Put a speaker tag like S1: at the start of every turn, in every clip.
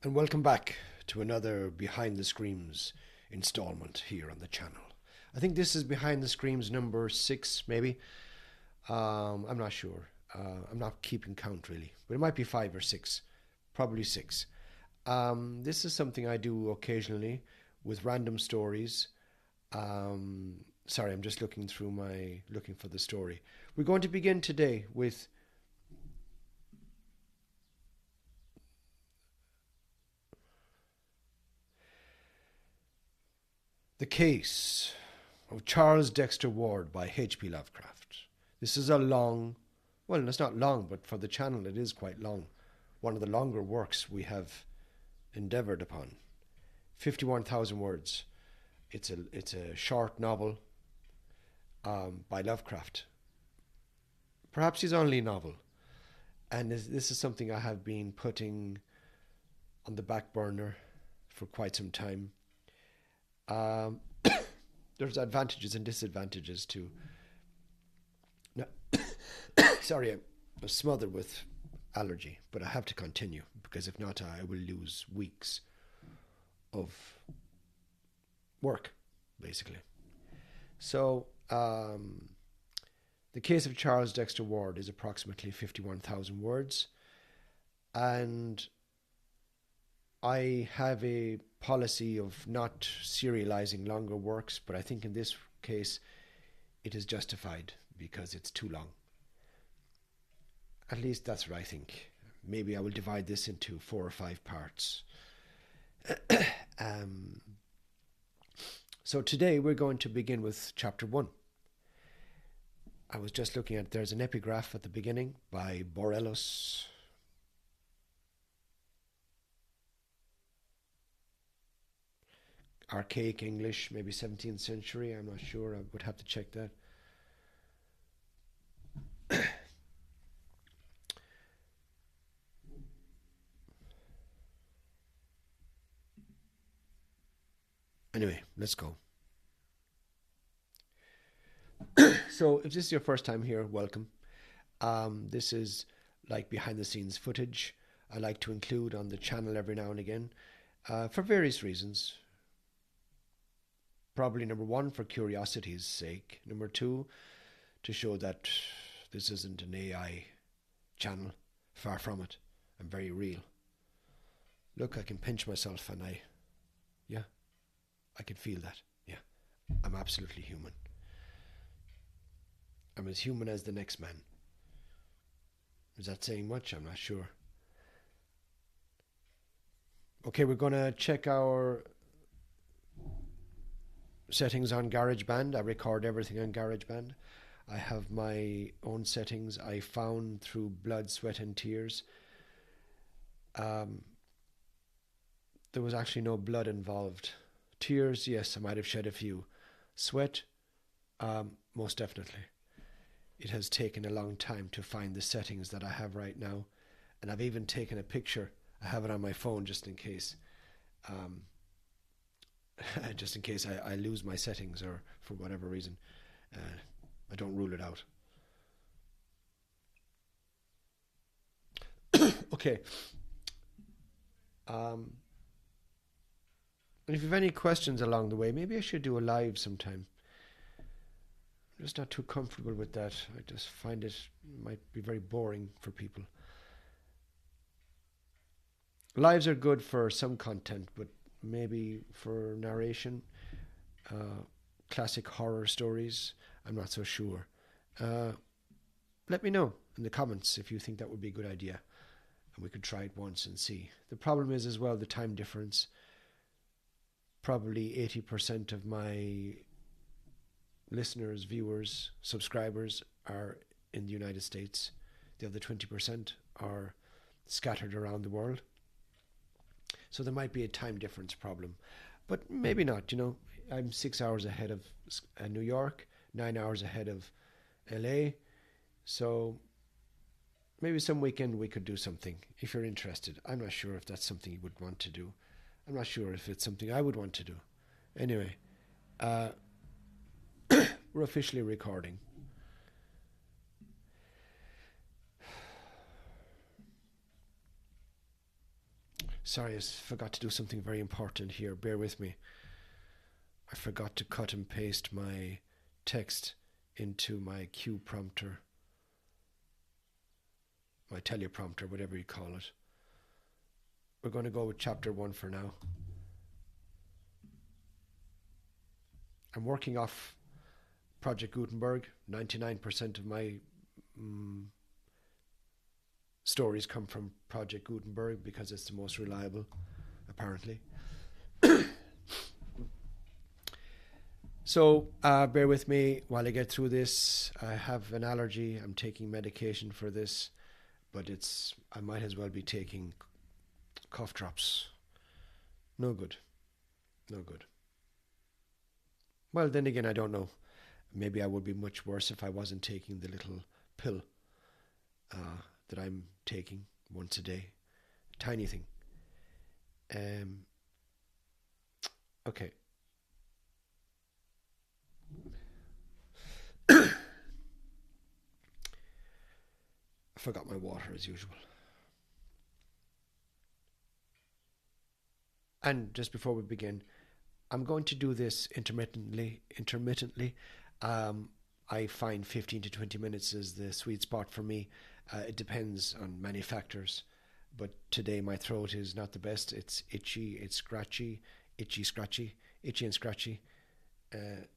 S1: And welcome back to another Behind the Screams installment here on the channel. I think this is Behind the Screams number 6, maybe. I'm not sure. I'm not keeping count really, but it might be 5 or 6, probably 6. This is something I do occasionally with random stories. Sorry, I'm just looking for the story. We're going to begin today with The Case of Charles Dexter Ward by H.P. Lovecraft. This is a long, well, it's not long, but for the channel it is quite long. One of the longer works we have endeavoured upon. 51,000 words. It's a short novel by Lovecraft. Perhaps his only novel. And this is something I have been putting on the back burner for quite some time. There's advantages and disadvantages to. No, sorry, I'm smothered with allergy, but I have to continue because if not, I will lose weeks of work, basically. So, the Case of Charles Dexter Ward is approximately 51,000 words, and I have a policy of not serializing longer works, but I think in this case it is justified because it's too long. At least that's what I think. Maybe I will divide this into 4 or 5 parts. So today we're going to begin with chapter 1. I was just looking at, there's an epigraph at the beginning by Borellus. Archaic English, maybe 17th century, I'm not sure, I would have to check that. Anyway, let's go. So if this is your first time here, welcome. This is like behind the scenes footage I like to include on the channel every now and again for various reasons. Probably number 1, for curiosity's sake. Number 2, to show that this isn't an AI channel. Far from it. I'm very real. Look, I can pinch myself and I can feel that. Yeah, I'm absolutely human. I'm as human as the next man. Is that saying much? I'm not sure. Okay, we're going to check our settings on GarageBand. I record everything on GarageBand. I have my own settings I found through blood, sweat and tears. There was actually no blood involved. Tears, yes, I might have shed a few. Sweat, most definitely. It has taken a long time to find the settings that I have right now, and I've even taken a picture. I have it on my phone just in case. Just in case I lose my settings or for whatever reason. I don't rule it out. Okay. And if you have any questions along the way, maybe I should do a live sometime. I'm just not too comfortable with that. I just find it might be very boring for people. Lives are good for some content, but maybe for narration, classic horror stories, I'm not so sure. Let me know in the comments if you think that would be a good idea, and we could try it once and see. The problem is as well the time difference. Probably 80% of my listeners, viewers, subscribers are in the United States. The other 20% are scattered around the world. So there might be a time difference problem, but maybe not. I'm 6 hours ahead of New York, 9 hours ahead of LA. So maybe some weekend we could do something if you're interested. I'm not sure if that's something you would want to do. I'm not sure if it's something I would want to do. Anyway, we're officially recording. Sorry, I forgot to do something very important here. Bear with me. I forgot to cut and paste my text into my cue prompter, my teleprompter, whatever you call it. We're going to go with chapter 1 for now. I'm working off Project Gutenberg. 99% of my stories come from Project Gutenberg because it's the most reliable, apparently. So bear with me while I get through this. I have an allergy. I'm taking medication for this, but I might as well be taking cough drops. No good. No good. Well, then again, I don't know. Maybe I would be much worse if I wasn't taking the little pill that I'm taking once a day. Tiny thing. Okay. I forgot my water as usual. And just before we begin, I'm going to do this intermittently. I find 15 to 20 minutes is the sweet spot for me. It depends on many factors. But today my throat is not the best. It's itchy, it's scratchy, itchy and scratchy. It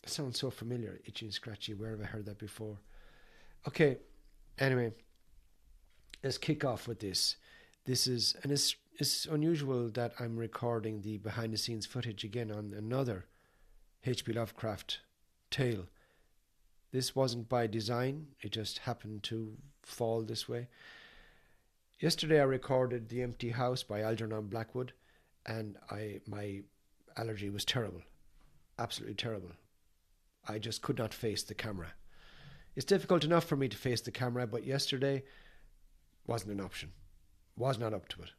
S1: sounds so familiar, itchy and scratchy. Where have I heard that before? Okay, anyway, let's kick off with this. It's unusual that I'm recording the behind the scenes footage again on another H.P. Lovecraft tale. This wasn't by design, it just happened to fall this way. Yesterday I recorded The Empty House by Algernon Blackwood, and my allergy was terrible, absolutely terrible. I just could not face the camera. It's difficult enough for me to face the camera, but yesterday wasn't an option, was not up to it.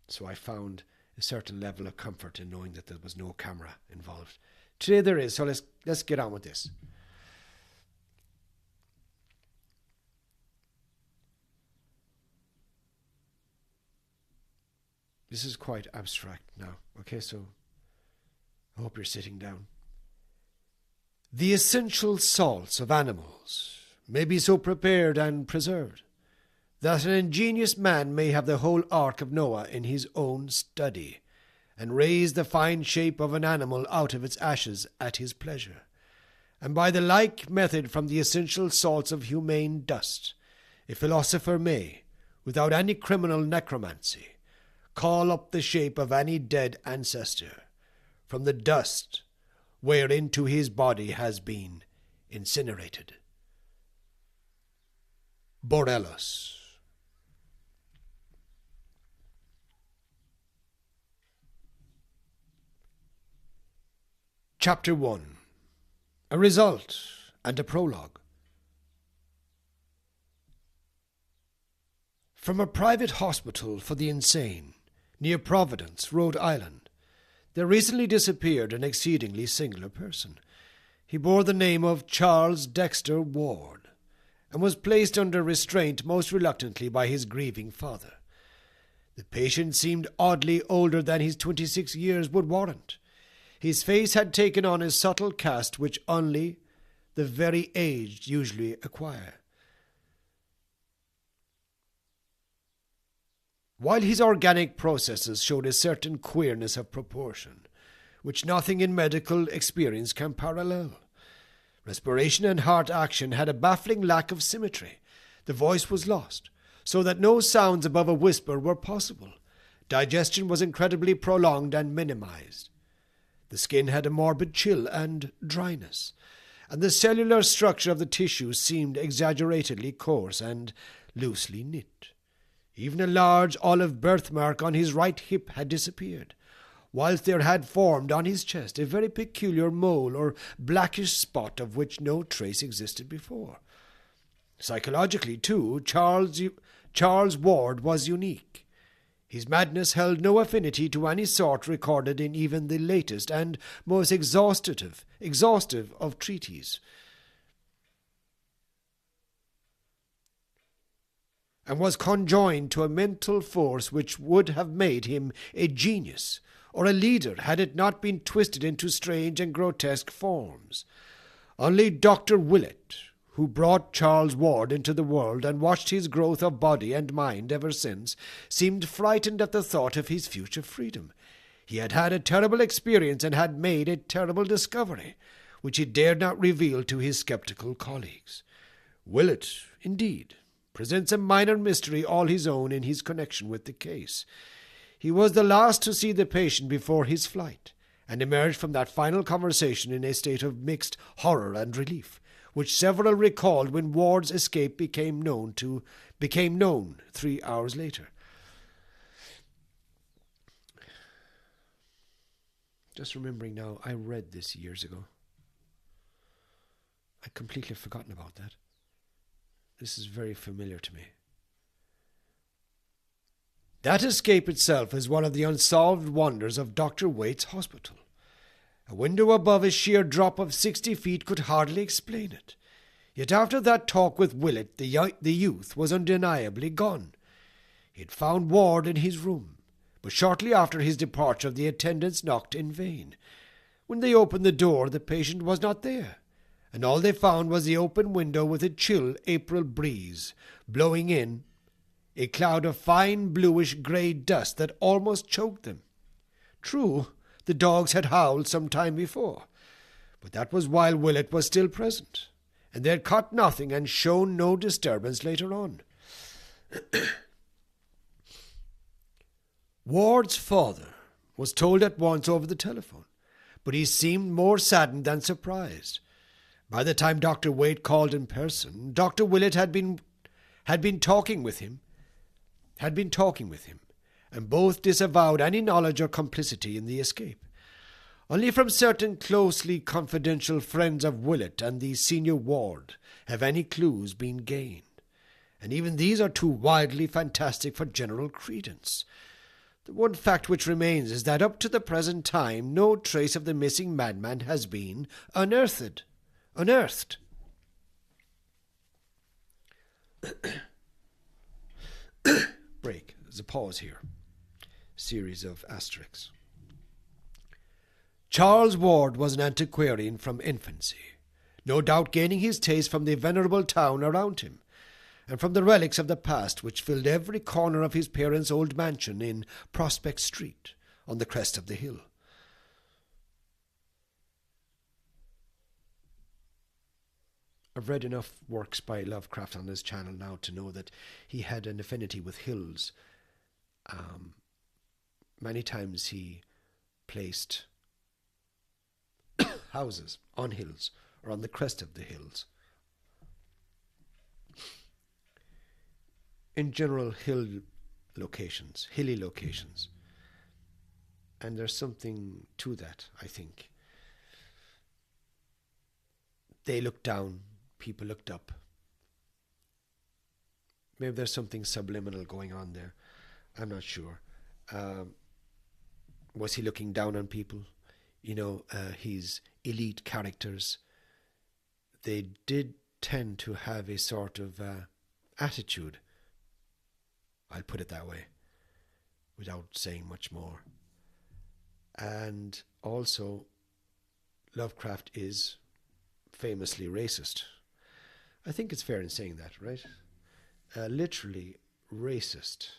S1: So I found a certain level of comfort in knowing that there was no camera involved. Today there is, so let's get on with this. This is quite abstract now. Okay, so I hope you're sitting down. The essential salts of animals may be so prepared and preserved that an ingenious man may have the whole ark of Noah in his own study, and raise the fine shape of an animal out of its ashes at his pleasure, and by the like method from the essential salts of humane dust, a philosopher may, without any criminal necromancy, call up the shape of any dead ancestor from the dust whereinto his body has been incinerated. Borellus. Chapter 1. A result and a prologue. From a private hospital for the insane, near Providence, Rhode Island, there recently disappeared an exceedingly singular person. He bore the name of Charles Dexter Ward, and was placed under restraint most reluctantly by his grieving father. The patient seemed oddly older than his 26 years would warrant. His face had taken on a subtle cast which only the very aged usually acquire. While his organic processes showed a certain queerness of proportion, which nothing in medical experience can parallel, respiration and heart action had a baffling lack of symmetry. The voice was lost, so that no sounds above a whisper were possible. Digestion was incredibly prolonged and minimized. The skin had a morbid chill and dryness, and the cellular structure of the tissues seemed exaggeratedly coarse and loosely knit. Even a large olive birthmark on his right hip had disappeared, whilst there had formed on his chest a very peculiar mole or blackish spot of which no trace existed before. Psychologically, too, Charles Ward was unique. His madness held no affinity to any sort recorded in even the latest and most exhaustive of treatises. and was conjoined to a mental force which would have made him a genius or a leader had it not been twisted into strange and grotesque forms. Only Dr. Willett, who brought Charles Ward into the world and watched his growth of body and mind ever since, seemed frightened at the thought of his future freedom. He had had a terrible experience and had made a terrible discovery, which he dared not reveal to his sceptical colleagues. Willett, indeed, presents a minor mystery all his own in his connection with the case. He was the last to see the patient before his flight, and emerged from that final conversation in a state of mixed horror and relief, which several recalled when Ward's escape became known 3 hours later. Just remembering now, I read this years ago. I'd completely forgotten about that. This is very familiar to me. That escape itself is one of the unsolved wonders of Dr. Waite's hospital. A window above a sheer drop of 60 feet could hardly explain it. Yet after that talk with Willett, the youth was undeniably gone. He had found Ward in his room, but shortly after his departure the attendants knocked in vain. When they opened the door, the patient was not there, and all they found was the open window with a chill April breeze blowing in, a cloud of fine bluish-grey dust that almost choked them. True, the dogs had howled some time before, but that was while Willett was still present, and they had caught nothing and shown no disturbance later on. Ward's father was told at once over the telephone, but he seemed more saddened than surprised. By the time Dr. Waite called in person, Dr. Willett had been talking with him, and both disavowed any knowledge or complicity in the escape. Only from certain closely confidential friends of Willett and the senior Ward have any clues been gained, and even these are too wildly fantastic for general credence. The one fact which remains is that up to the present time no trace of the missing madman has been unearthed. Break. There's a pause here. Series of asterisks. Charles Ward was an antiquarian from infancy, no doubt gaining his taste from the venerable town around him, and from the relics of the past which filled every corner of his parents' old mansion in Prospect Street, on the crest of the hill. I've read enough works by Lovecraft on this channel now to know that he had an affinity with hills. Many times he placed houses on hills or on the crest of the hills. In general, hilly locations. And there's something to that, I think. They looked down, people looked up. Maybe there's something subliminal going on there. I'm not sure. Was he looking down on people? His elite characters, they did tend to have a sort of attitude. I'll put it that way, without saying much more. And also, Lovecraft is famously racist. I think it's fair in saying that, right? Literally racist.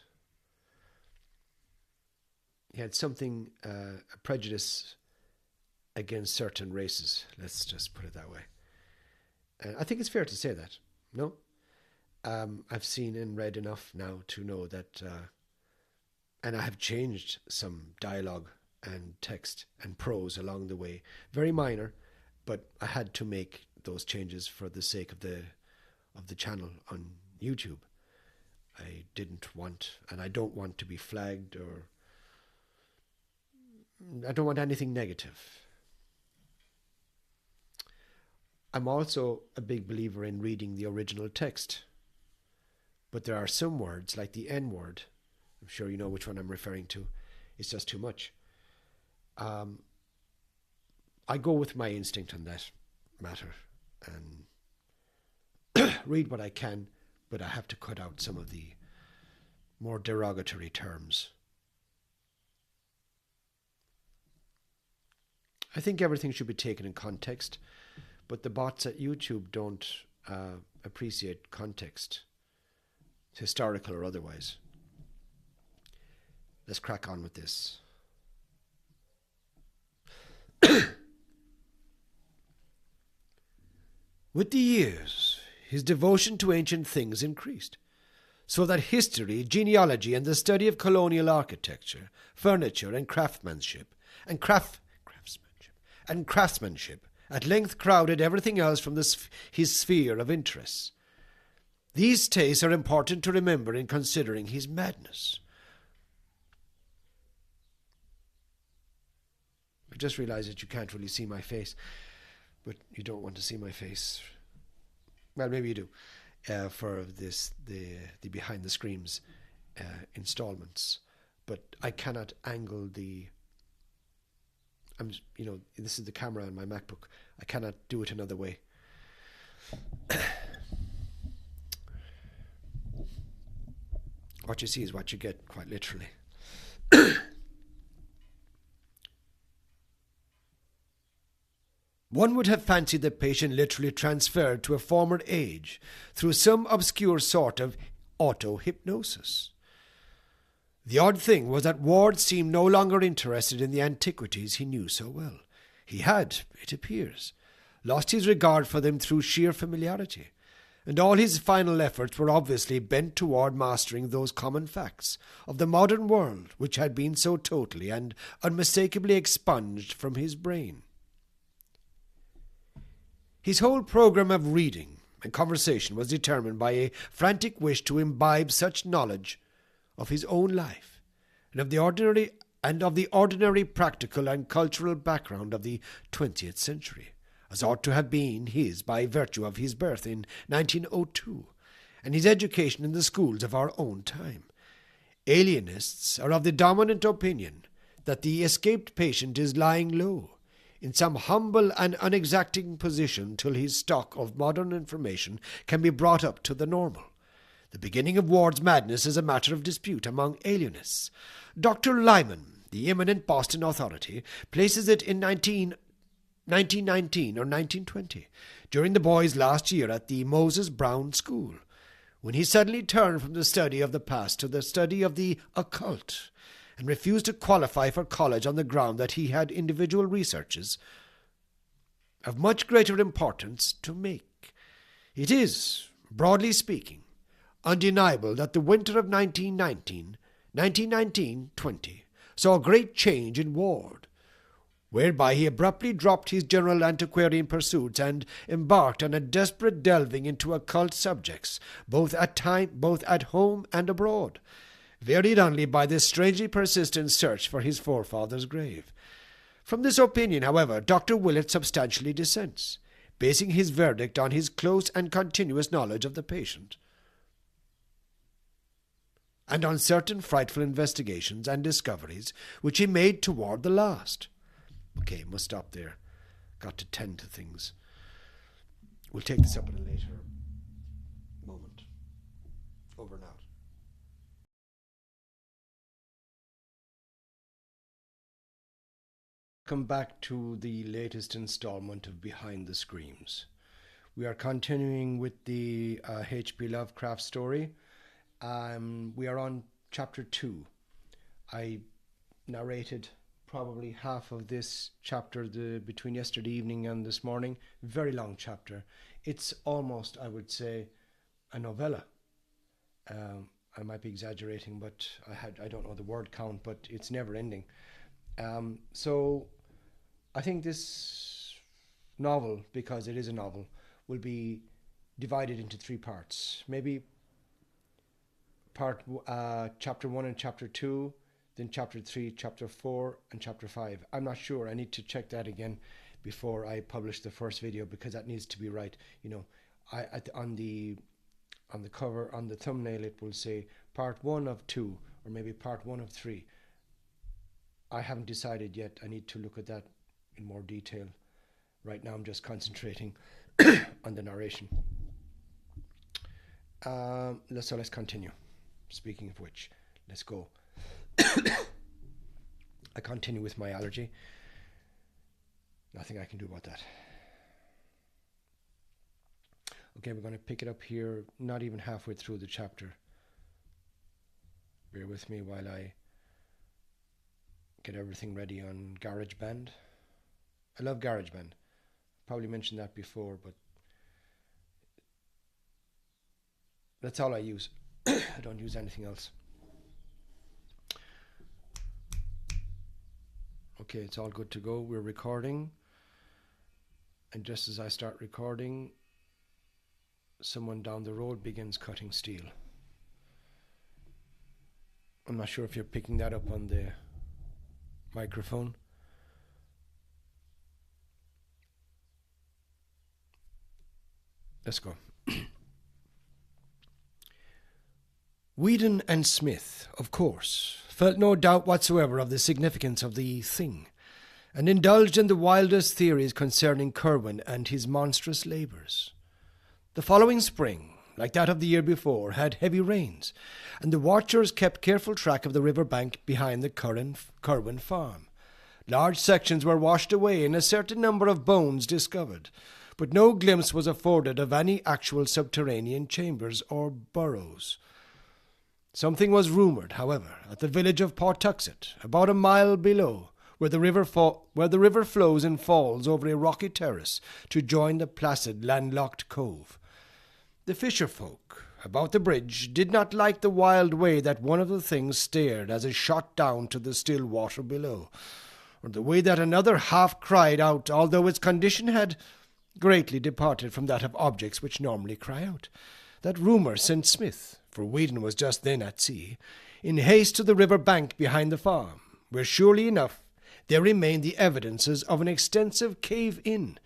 S1: He had something, a prejudice against certain races. Let's just put it that way. And I think it's fair to say that, no? I've seen and read enough now to know that, and I have changed some dialogue and text and prose along the way. Very minor, but I had to make those changes for the sake of the channel on YouTube. I didn't want, and I don't want to be flagged, or I don't want anything negative. I'm also a big believer in reading the original text. But there are some words, like the N word, I'm sure you know which one I'm referring to, it's just too much. I go with my instinct on that matter and read what I can, but I have to cut out some of the more derogatory terms. I think everything should be taken in context, but the bots at YouTube don't appreciate context, historical or otherwise. Let's crack on with this. With the years, his devotion to ancient things increased, so that history, genealogy, and the study of colonial architecture, furniture, and craftsmanship at length crowded everything else from his sphere of interests. These tastes are important to remember in considering his madness. I just realised that you can't really see my face, but you don't want to see my face. Well, maybe you do, for the behind the screens installments. But I cannot angle the. This is the camera on my MacBook. I cannot do it another way. What you see is what you get, quite literally. One would have fancied the patient literally transferred to a former age through some obscure sort of auto-hypnosis. The odd thing was that Ward seemed no longer interested in the antiquities he knew so well. He had, it appears, lost his regard for them through sheer familiarity, and all his final efforts were obviously bent toward mastering those common facts of the modern world which had been so totally and unmistakably expunged from his brain. His whole program of reading and conversation was determined by a frantic wish to imbibe such knowledge of his own life and of the ordinary practical and cultural background of the 20th century, as ought to have been his by virtue of his birth in 1902 and his education in the schools of our own time. Alienists are of the dominant opinion that the escaped patient is lying low in some humble and unexacting position till his stock of modern information can be brought up to the normal. The beginning of Ward's madness is a matter of dispute among alienists. Dr. Lyman, the eminent Boston authority, places it in 1919 or 1920, during the boy's last year at the Moses Brown School, when he suddenly turned from the study of the past to the study of the occult, and refused to qualify for college on the ground that he had individual researches of much greater importance to make. It is, broadly speaking, undeniable that the winter of 1919-20 saw a great change in Ward, whereby he abruptly dropped his general antiquarian pursuits and embarked on a desperate delving into occult subjects, both at home and abroad, varied only by this strangely persistent search for his forefather's grave. From this opinion, however, Dr. Willett substantially dissents, basing his verdict on his close and continuous knowledge of the patient, and on certain frightful investigations and discoveries which he made toward the last. Okay, must stop there. Got to tend to things. We'll take this up at a later moment. Over and out. Welcome back to the latest installment of Behind the Screams. We are continuing with the H.P. Lovecraft story. We are on chapter 2. I narrated probably half of this chapter between yesterday evening and this morning. Very long chapter. It's almost, I would say, a novella. I might be exaggerating, but I don't know the word count, but it's never ending. So I think this novel, because it is a novel, will be divided into 3 parts. Maybe chapter 1 and chapter 2, then chapter 3, chapter 4, and chapter 5. I'm not sure. I need to check that again before I publish the first video, because that needs to be right. You know, on the cover, on the thumbnail, it will say part 1 of 2, or maybe part 1 of 3. I haven't decided yet. I need to look at that in more detail. Right now I'm just concentrating on the narration. Let's continue. Speaking of which, let's go. I continue with my allergy. Nothing I can do about that. Okay, we're going to pick it up here, not even halfway through the chapter. Bear with me while I get everything ready on GarageBand. I love GarageBand. Probably mentioned that before, but that's all I use. I don't use anything else. Okay, it's all good to go. We're recording. And just as I start recording, someone down the road begins cutting steel. I'm not sure if you're picking that up on the microphone. Let's go. Whedon and Smith, of course, felt no doubt whatsoever of the significance of the thing, and indulged in the wildest theories concerning Curwen and his monstrous labours. The following spring, like that of the year before, had heavy rains, and the watchers kept careful track of the river bank behind the Curwen farm. Large sections were washed away and a certain number of bones discovered, but no glimpse was afforded of any actual subterranean chambers or burrows. Something was rumoured, however, at the village of Pawtuxet, about a mile below, where the river flows and falls over a rocky terrace to join the placid landlocked cove. The fisher folk about the bridge did not like the wild way that one of the things stared as it shot down to the still water below, or the way that another half cried out, although its condition had greatly departed from that of objects which normally cry out. That rumour sent Smith, for Whedon was just then at sea, in haste to the river bank behind the farm, where surely enough there remained the evidences of an extensive cave-in.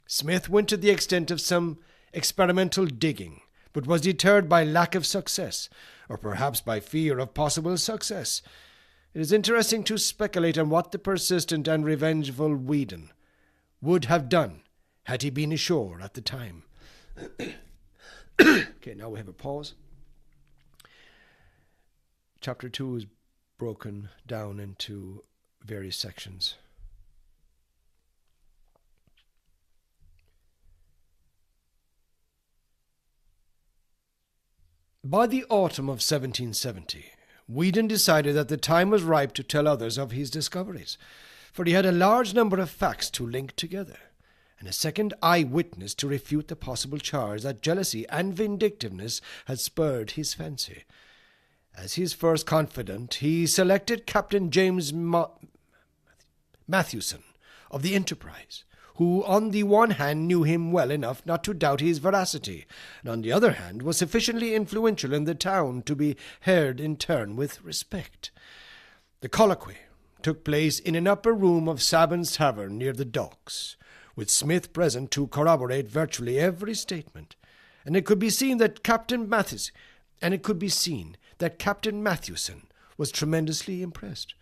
S1: Smith went to the extent of some experimental digging, but was deterred by lack of success, or perhaps by fear of possible success. It is interesting to speculate on what the persistent and revengeful Whedon would have done had he been ashore at the time. Okay, now we have a pause. Chapter 2 is broken down into various sections. By the autumn of 1770, Whedon decided that the time was ripe to tell others of his discoveries, for he had a large number of facts to link together, and a second eyewitness to refute the possible charge that jealousy and vindictiveness had spurred his fancy. As his first confidant, he selected Captain James Matthewson of the Enterprise, who on the one hand knew him well enough not to doubt his veracity, and on the other hand was sufficiently influential in the town to be heard in turn with respect. The colloquy took place in an upper room of Sabin's Tavern near the docks, with Smith present to corroborate virtually every statement, and it could be seen that Captain Matthewson was tremendously impressed.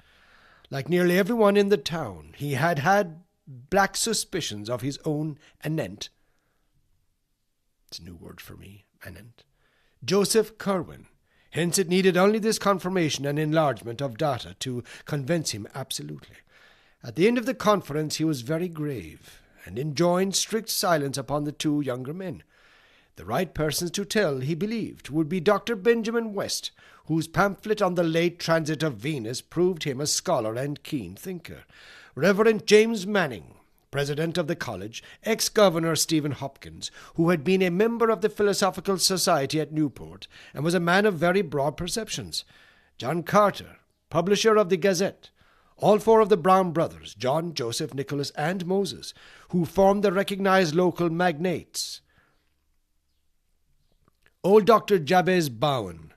S1: Like nearly everyone in the town, he had black suspicions of his own anent. It's a new word for me, anent. Joseph Curwen. Hence it needed only this confirmation and enlargement of data to convince him absolutely. At the end of the conference he was very grave, and enjoined strict silence upon the two younger men. The right persons to tell, he believed, would be Dr. Benjamin West, whose pamphlet on the late transit of Venus proved him a scholar and keen thinker, Reverend James Manning, president of the college, ex-governor Stephen Hopkins, who had been a member of the Philosophical Society at Newport, and was a man of very broad perceptions, John Carter, publisher of the Gazette, all four of the Brown brothers, John, Joseph, Nicholas, and Moses, who formed the recognized local magnates, old Dr. Jabez Bowen,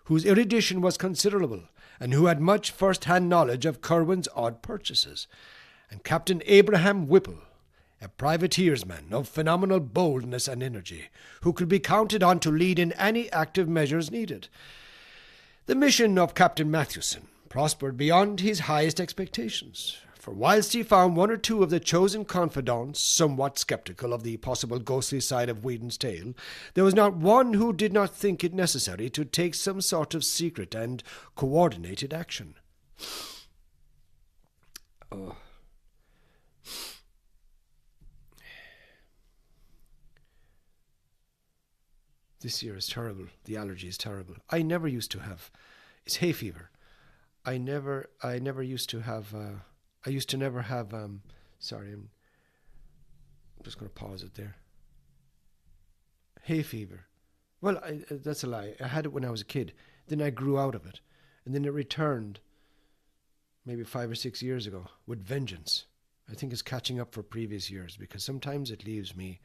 S1: whose erudition was considerable, and who had much first-hand knowledge of Curwen's odd purchases, and Captain Abraham Whipple, a privateersman of phenomenal boldness and energy, who could be counted on to lead in any active measures needed. The mission of Captain Matthewson prospered beyond his highest expectations, For whilst he found one or two of the chosen confidants somewhat sceptical of the possible ghostly side of Whedon's tale, there was not one who did not think it necessary to take some sort of secret and coordinated action. Oh. This year is terrible. The allergy is terrible. I never used to have. It's hay fever. I never used to have. I used to never have. Sorry, I'm just going to pause it there. Hay fever. Well, that's a lie. I had it when I was a kid. Then I grew out of it, and then it returned. Maybe 5 or 6 years ago with vengeance. I think it's catching up for previous years because sometimes it leaves me.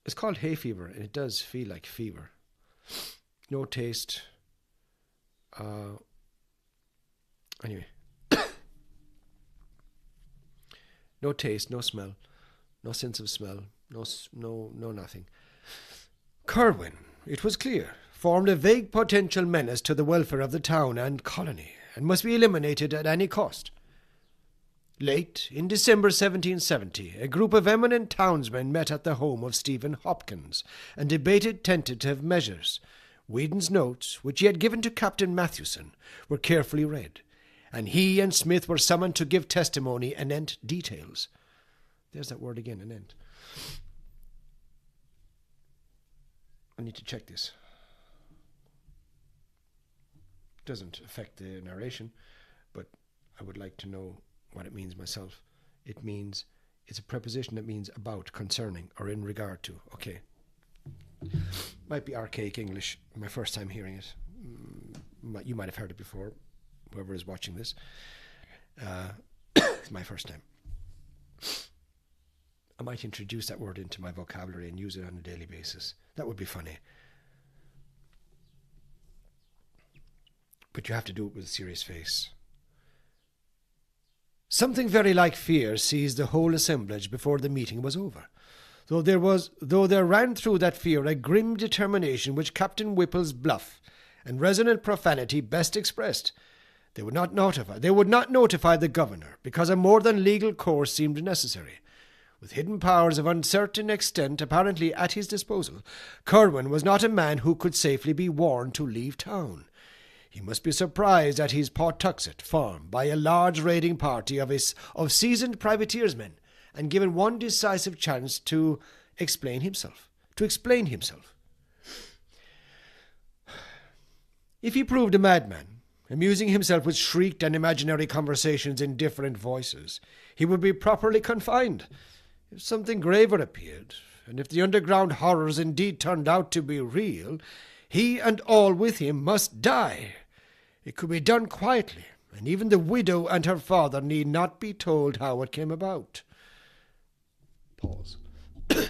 S1: It's called hay fever, and it does feel like fever. No taste. Anyway. No taste, no smell, no sense of smell, no nothing. Kerwin, it was clear, formed a vague potential menace to the welfare of the town and colony, and must be eliminated at any cost. Late in December 1770, a group of eminent townsmen met at the home of Stephen Hopkins and debated tentative measures. Whedon's notes, which he had given to Captain Mathewson, were carefully read, and he and Smith were summoned to give testimony anent details. There's that word again, anent. I need to check this. It doesn't affect the narration, but I would like to know what it means myself. It's a preposition that means about, concerning, or in regard to. Okay. Might be archaic English, my first time hearing it. You might have heard it before, whoever is watching this. It's my first time. I might introduce that word into my vocabulary and use it on a daily basis. That would be funny. But you have to do it with a serious face. Something very like fear seized the whole assemblage before the meeting was over, though there ran through that fear a grim determination which Captain Whipple's bluff and resonant profanity best expressed. They would not notify the governor, because a more than legal course seemed necessary. With hidden powers of uncertain extent apparently at his disposal, Kerwin was not a man who could safely be warned to leave town. He must be surprised at his Pawtuxet farm by a large raiding party of seasoned privateersmen, and given one decisive chance to explain himself. If he proved a madman, amusing himself with shrieked and imaginary conversations in different voices, he would be properly confined. If something graver appeared, and if the underground horrors indeed turned out to be real, he and all with him must die. It could be done quietly, and even the widow and her father need not be told how it came about. Pause. A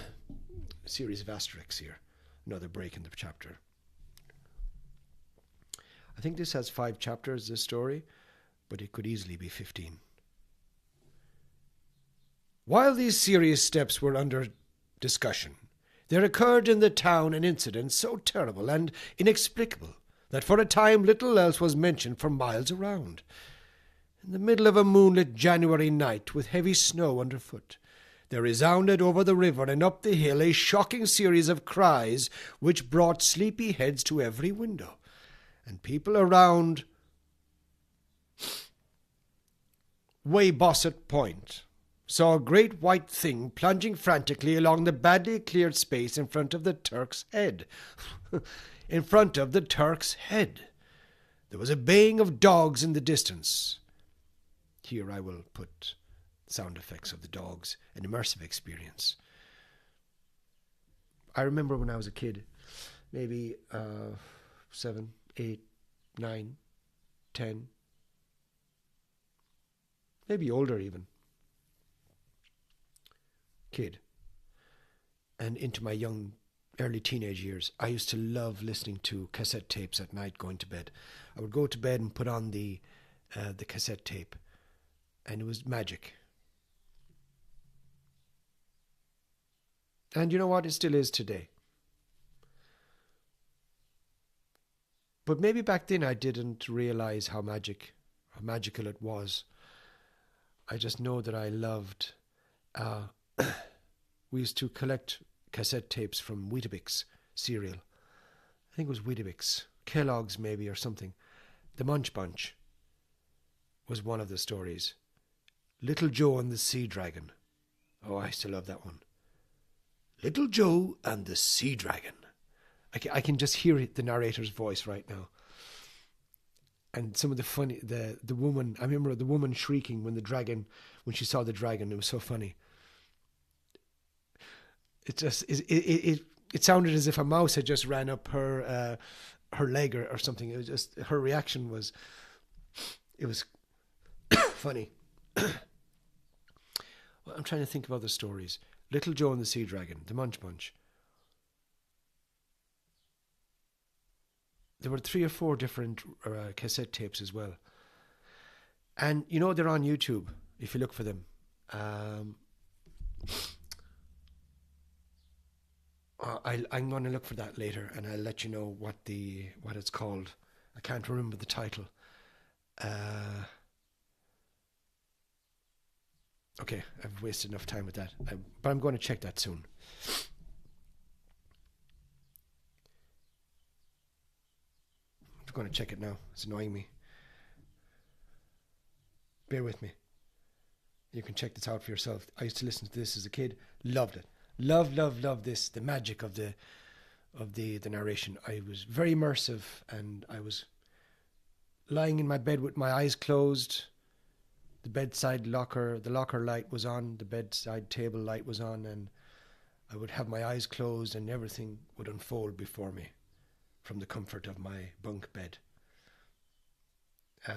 S1: series of asterisks here. Another break in the chapter. I think this has 5 chapters, this story, but it could easily be 15. While these serious steps were under discussion, there occurred in the town an incident so terrible and inexplicable that for a time little else was mentioned for miles around. In the middle of a moonlit January night, with heavy snow underfoot, there resounded over the river and up the hill a shocking series of cries which brought sleepy heads to every window, and people around Weybosset Point saw a great white thing plunging frantically along the badly cleared space in front of the Turk's head. In front of the Turk's head. There was a baying of dogs in the distance. Here I will put sound effects of the dogs, an immersive experience. I remember when I was a kid, maybe 7, 8, 9, 10, maybe older even. Kid. And into my early teenage years, I used to love listening to cassette tapes at night going to bed. I would go to bed and put on the cassette tape, and it was magic. And you know what? It still is today. But maybe back then I didn't realize how magical it was. I just know that I loved. We used to collect cassette tapes from Weetabix cereal. I think it was Weetabix, Kellogg's maybe or something. The Munch Bunch was one of the stories. Little Joe and the Sea Dragon. Oh, I still love that one. Little Joe and the Sea Dragon. I can just hear the narrator's voice right now. And some of the funny, the woman, I remember the woman shrieking when she saw the dragon. It was so funny. It sounded as if a mouse had just ran up her leg or something. It was just, her reaction was, it was funny. Well, I'm trying to think of other stories. Little Joe and the Sea Dragon, the Munch Bunch. There were 3 or 4 different cassette tapes as well. And, you know, they're on YouTube, if you look for them. I'm going to look for that later, and I'll let you know what it's called. I can't remember the title. Okay, I've wasted enough time with that. But I'm going to check that soon. I'm going to check it now. It's annoying me. Bear with me. You can check this out for yourself. I used to listen to this as a kid. Loved it. Love this. The magic of the narration. I was very immersive, and I was lying in my bed with my eyes closed. The bedside locker, the locker light was on. The bedside table light was on, and I would have my eyes closed, and everything would unfold before me from the comfort of my bunk bed. Let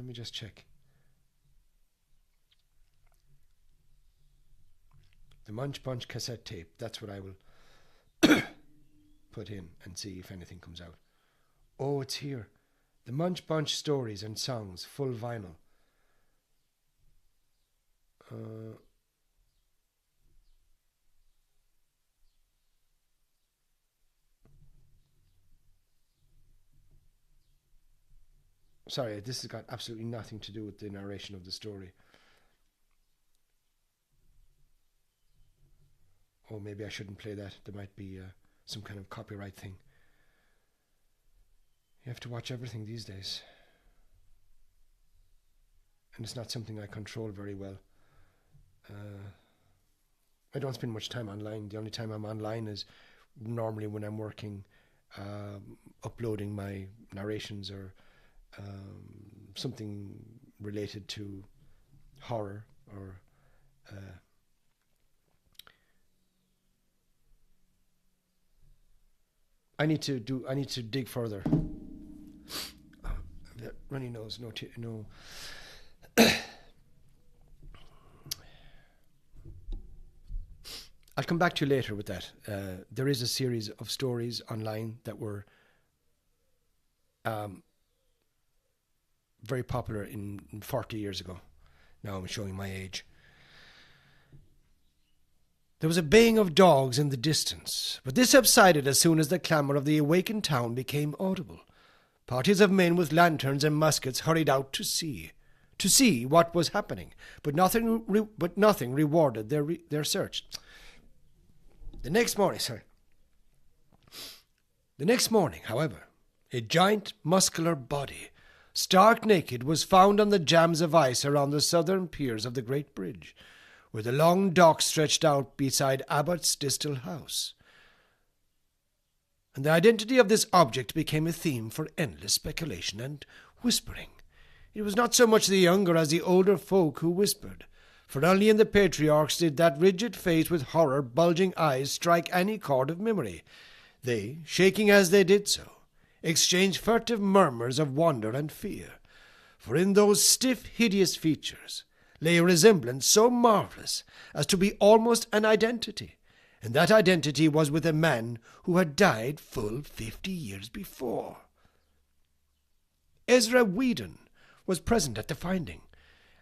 S1: me just check. The Munch Bunch cassette tape. That's what I will put in and see if anything comes out. Oh, it's here. The Munch Bunch Stories and Songs, full vinyl. Sorry, this has got absolutely nothing to do with the narration of the story. Oh, maybe I shouldn't play that. There might be some kind of copyright thing. You have to watch everything these days. And it's not something I control very well. I don't spend much time online. The only time I'm online is normally when I'm working, uploading my narrations or something related to horror or I need to dig further. Runny nose, no. I'll come back to you later with that. There is a series of stories online that were very popular in 40 years ago. Now I'm showing my age. There was a baying of dogs in the distance, but this subsided as soon as the clamour of the awakened town became audible. Parties of men with lanterns and muskets hurried out to see what was happening, but nothing rewarded their search. The next morning, however, a giant muscular body, stark naked, was found on the jams of ice around the southern piers of the Great Bridge, where the long dock stretched out beside Abbott's Distal House. And the identity of this object became a theme for endless speculation and whispering. It was not so much the younger as the older folk who whispered, for only in the patriarchs did that rigid face with horror bulging eyes strike any chord of memory. They, shaking as they did so, exchanged furtive murmurs of wonder and fear, for in those stiff, hideous features lay a resemblance so marvellous as to be almost an identity, and that identity was with a man who had died full 50 years before. Ezra Whedon was present at the finding,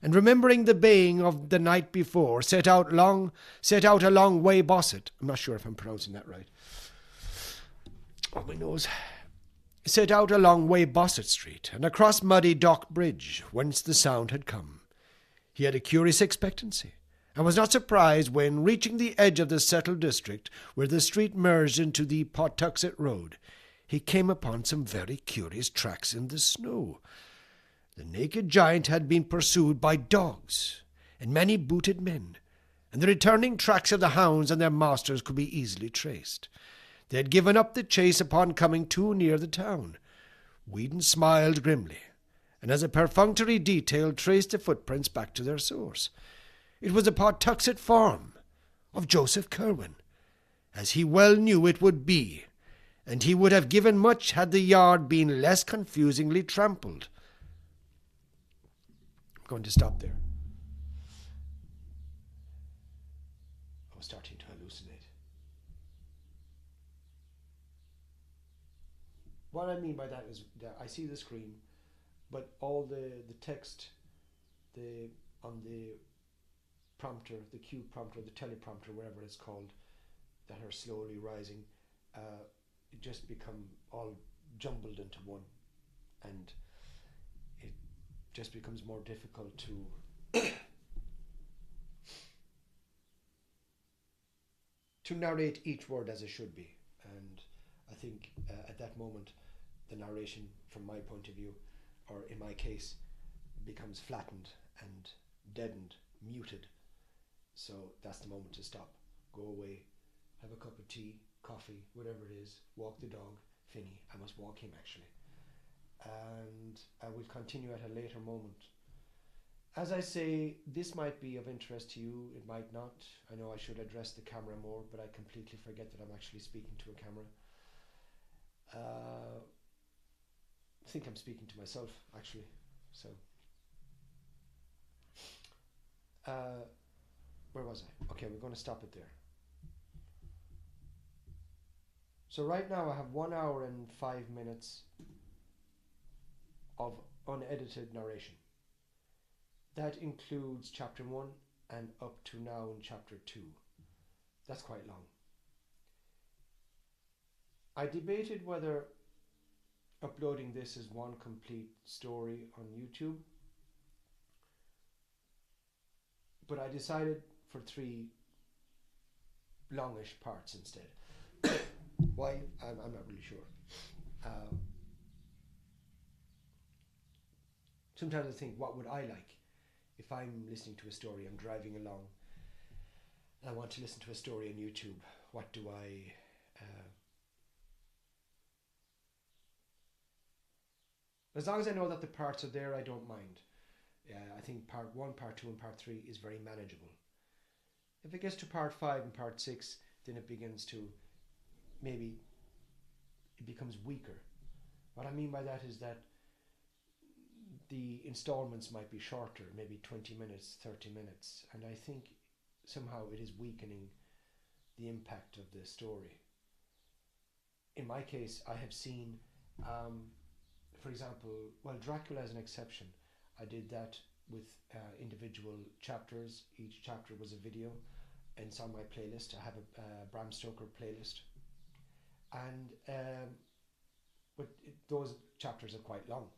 S1: and remembering the baying of the night before, set out a long way Bosset. I'm not sure if I'm pronouncing that right. on my nose, set out along Weybosset Street and across muddy Dock Bridge, whence the sound had come. He had a curious expectancy, and was not surprised when, reaching the edge of the settled district, where the street merged into the Pawtuxet Road, he came upon some very curious tracks in the snow. The naked giant had been pursued by dogs and many booted men, and the returning tracks of the hounds and their masters could be easily traced. They had given up the chase upon coming too near the town. Whedon smiled grimly, and as a perfunctory detail traced the footprints back to their source. It was the Pawtuxet farm of Joseph Kerwin, as he well knew it would be, and he would have given much had the yard been less confusingly trampled. I'm going to stop there. I was starting to hallucinate. What I mean by that is that I see the screen, but all the text on the prompter, the cue prompter, the teleprompter, whatever it's called, that are slowly rising, it just become all jumbled into one, and it just becomes more difficult to to narrate each word as it should be. And I think at that moment the narration, from my point of view, or in my case, becomes flattened and deadened, muted. So that's the moment to stop, go away, have a cup of tea, coffee, whatever it is, walk the dog. Finny, I must walk him actually. And I will continue at a later moment. As I say, this might be of interest to you, it might not. I know I should address the camera more, but I completely forget that I'm actually speaking to a camera. I think I'm speaking to myself actually. So where was I? Okay, we're going to stop it there. So right now I have 1 hour and 5 minutes of unedited narration. That includes chapter 1 and up to now in chapter 2. That's quite long. I debated whether uploading this as one complete story on YouTube, but I decided for 3 longish parts instead. Why? I'm not really sure. Sometimes I think, what would I like if I'm listening to a story, I'm driving along, and I want to listen to a story on YouTube? What do I... as long as I know that the parts are there, I don't mind. I think part 1, part 2 and part 3 is very manageable. If it gets to part 5 and part 6, then it begins to... maybe it becomes weaker. What I mean by that is that the installments might be shorter, maybe 20 minutes, 30 minutes, and I think somehow it is weakening the impact of the story. In my case, I have seen, for example, well, Dracula is an exception. I did that with individual chapters. Each chapter was a video, and it's on my playlist. I have a Bram Stoker playlist. And those chapters are quite long,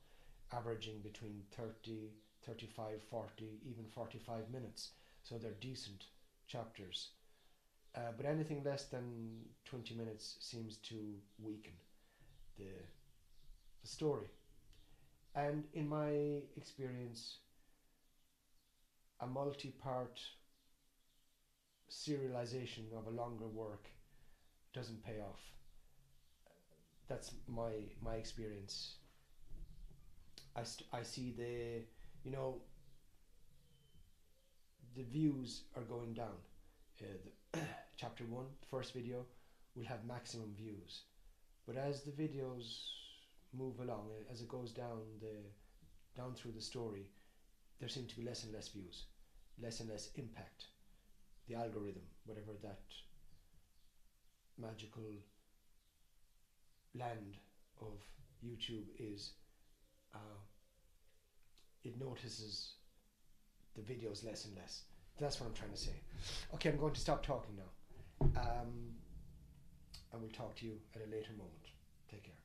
S1: averaging between 30, 35, 40, even 45 minutes. So they're decent chapters. But anything less than 20 minutes seems to weaken the story. And in my experience, a multi-part serialization of a longer work doesn't pay off. That's my experience. I see the views are going down. Chapter 1, first video, will have maximum views, but as the videos move along, as it goes down through the story, there seem to be less and less views, less and less impact. The algorithm, whatever that magical land of YouTube is, it notices the videos less and less. That's what I'm trying to say. Okay, I'm going to stop talking now, and we'll talk to you at a later moment. Take care.